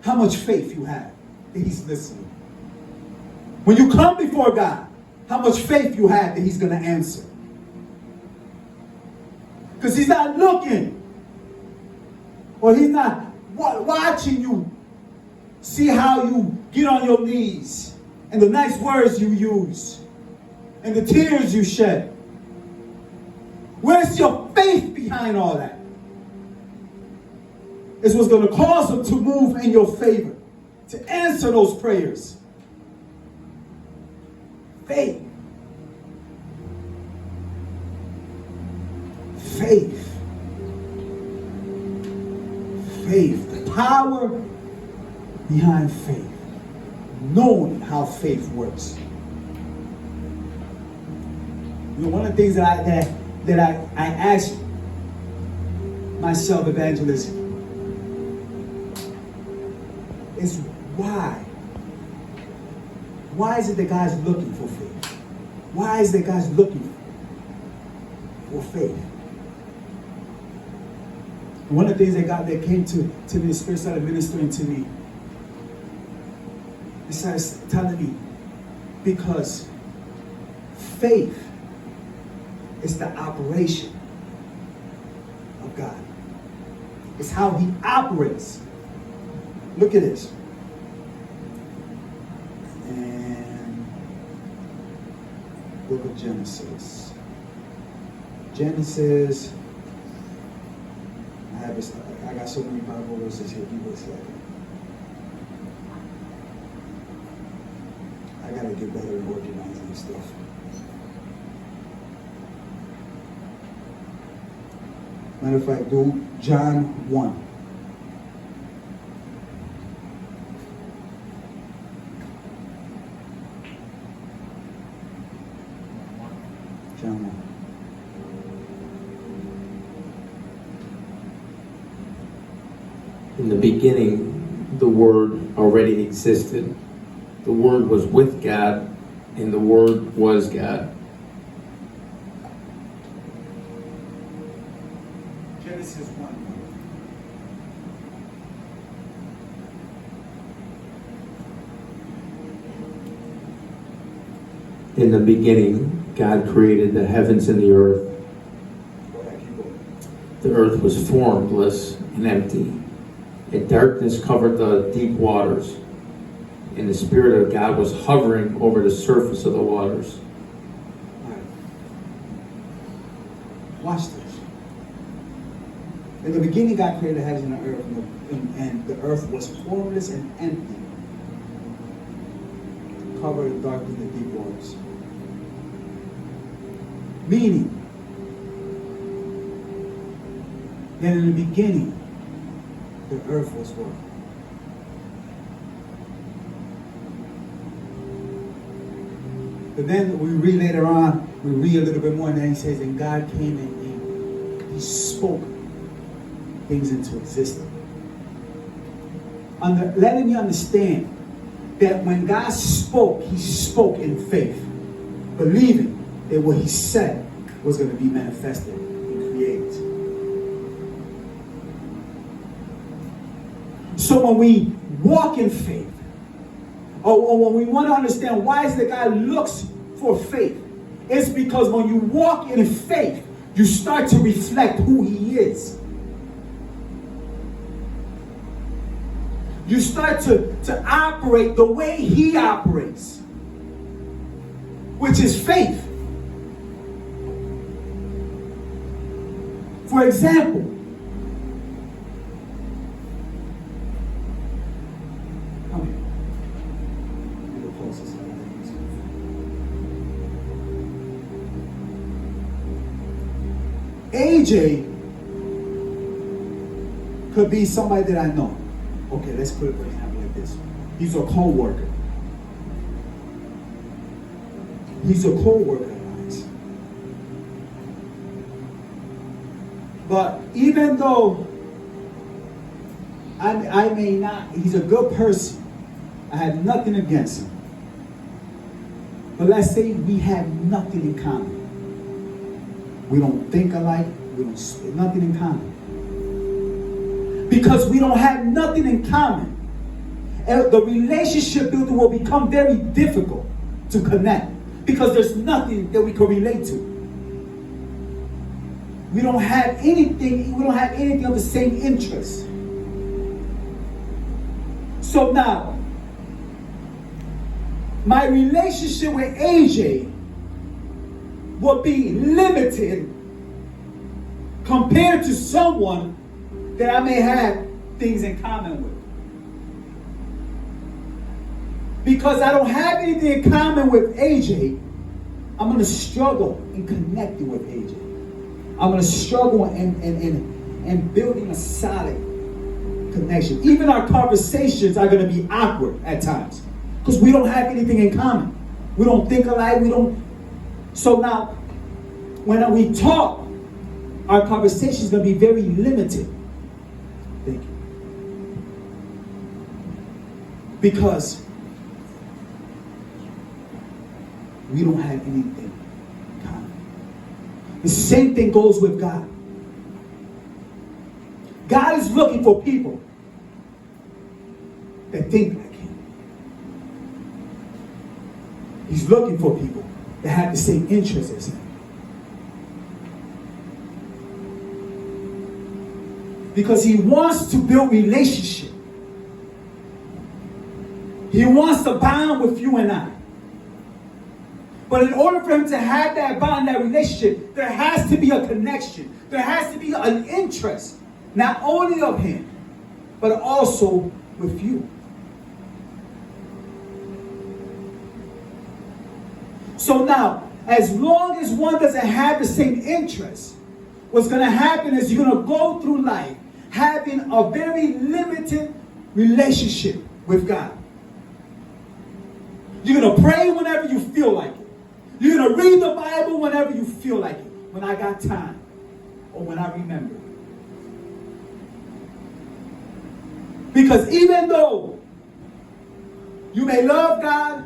how much faith you have that he's listening. When you come before God, how much faith you have that he's going to answer. Because he's not looking, or he's not watching you see how you get on your knees and the nice words you use and the tears you shed. Where's your faith behind all that? It's what's going to cause him to move in your favor, to answer those prayers. Faith. Faith. Faith. The power behind faith. Knowing how faith works. You know, one of the things that I ask myself, Evangelist, is why? Why is it that God's looking for faith? Why is it that God's looking for faith? And one of the things that came to me, the Spirit started ministering to me. He started telling me, because faith is the operation of God. It's how he operates. Look at this. And book of Genesis. Genesis. I got so many Bible verses here. Give me a second. I gotta get better at organizing this stuff. Matter of fact, do John 1. John 1. In the beginning, the Word already existed. The Word was with God, and the Word was God. Genesis 1. In the beginning, God created the heavens and the earth. The earth was formless and empty, and darkness covered the deep waters, and the Spirit of God was hovering over the surface of the waters. All right. Watch this. In the beginning, God created the heavens and the earth, and the earth was formless and empty, covered in darkness and the deep waters. Meaning that in the beginning, the earth was what? But then we read later on, we read a little bit more, and then he says, and God came and he spoke things into existence. Letting you understand that when God spoke, he spoke in faith, believing that what he said was going to be manifested and created. So when we walk in faith, or when we want to understand why is that God looks for faith, it's because when you walk in faith, you start to reflect who he is. You start to operate the way he operates, which is faith. For example, AJ could be somebody that I know. Okay, let's put it for example like this. He's a co-worker. He's a co-worker of mine. But even though I may not, he's a good person. I have nothing against him. But let's say we have nothing in common. We don't think alike. We don't speak nothing in common. Because we don't have nothing in common, the relationship building will become very difficult to connect because there's nothing that we can relate to. We don't have anything of the same interest. So now, my relationship with AJ will be limited compared to someone that I may have things in common with. Because I don't have anything in common with AJ, I'm going to struggle in connecting with AJ. I'm going to struggle in building a solid connection. Even our conversations are going to be awkward at times because we don't have anything in common. We don't think alike. So now, when we talk, our conversation is going to be very limited. Thank you. Because we don't have anything in common. The same thing goes with God. God is looking for people that think like Him. He's looking for people that have the same interests as Him. Because He wants to build relationship. He wants to bond with you and I. But in order for Him to have that bond, that relationship, there has to be a connection. There has to be an interest, not only of Him, but also with you. So now, as long as one doesn't have the same interest, what's going to happen is you're going to go through life having a very limited relationship with God. You're going to pray whenever you feel like it. You're going to read the Bible whenever you feel like it. When I got time or when I remember. Because even though you may love God,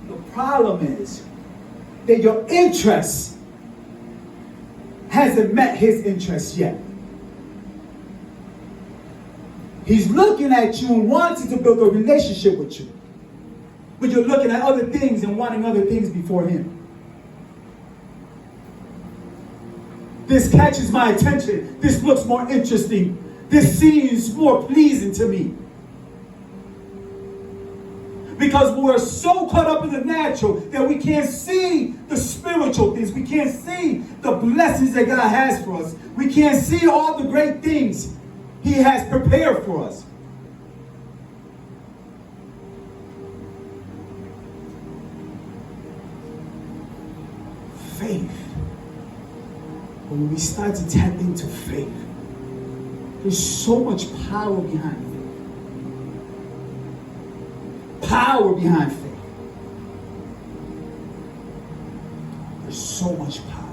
the problem is that your interest hasn't met His interest yet. He's looking at you and wanting to build a relationship with you. But you're looking at other things and wanting other things before Him. This catches my attention. This looks more interesting. This seems more pleasing to me. Because we're so caught up in the natural that we can't see the spiritual things. We can't see the blessings that God has for us. We can't see all the great things He has prepared for us. Faith. When we start to tap into faith, there's so much power behind faith. Power behind faith. There's so much power.